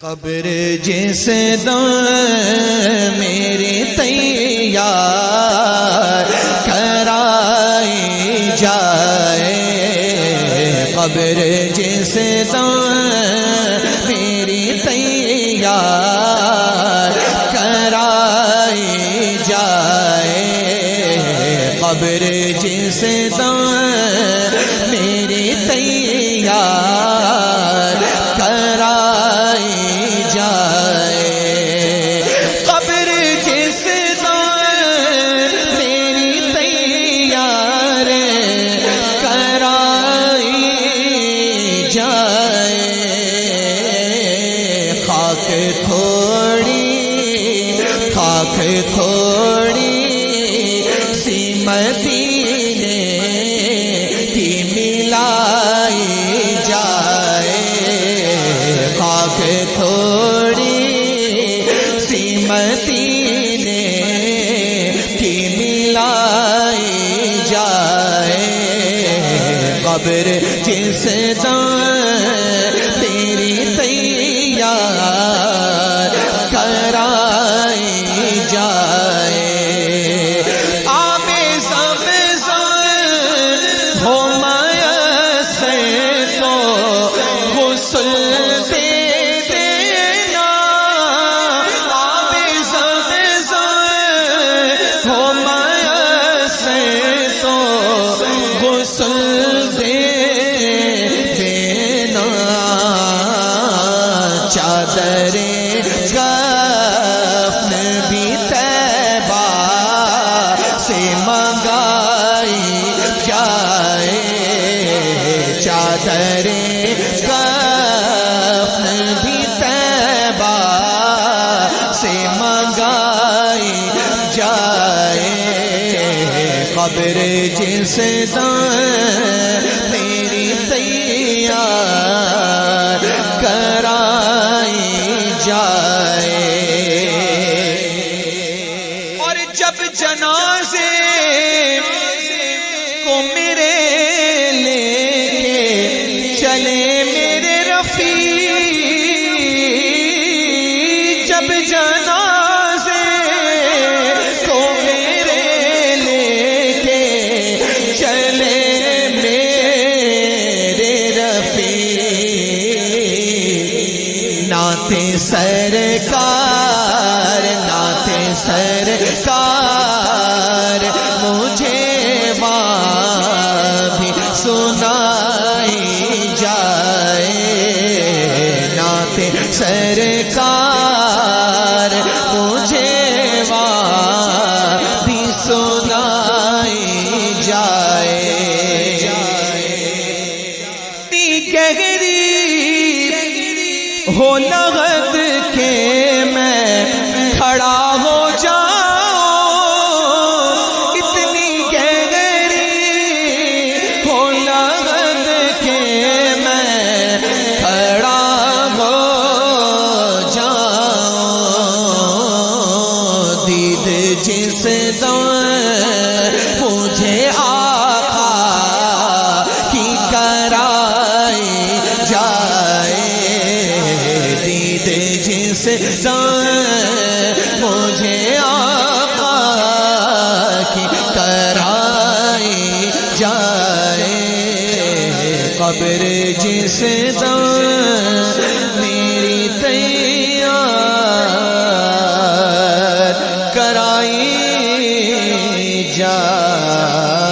قبر جس دم میری تیار کرائی جائے، قبر جس دم میری تیار کرائی جائے، قبر جس دم میری تیار کرائی جائے، قبر جس دم میری تیار کرائی جائے، خاک تھوڑی سی مدینے کی ملائی جائے، خاک تھوڑی سی مدینے کی ملائی جائے، قبر جس دم تیری تیار کرائی جائے، چادر کفن بھی طیبہ سے منگائی جائے، چادر کفن بھی طیبہ سے منگائی جائے، قبر جس دم میری تیار کرائی جائے، اور جب جنازے کو میرے لے کے چلے میرے رفیق، جب جنازے کو میرے لے کے چلے میرے رفیق، نعت سرکار مجھے وہاں بھی سنائی جائے، نعت سرکار مجھے وہاں بھی سنائی جائے، گہری ہو لغت کے میں کھڑا ہو جاؤں، اتنی گہری ہو لغت کے میں کھڑا ہو جاؤں، دید جس دم مجھے آقا کی کرائی جائے، دید جس دم مجھے آقا کی کرائی جائے، قبر جس دم میری تیار کرائی جائے۔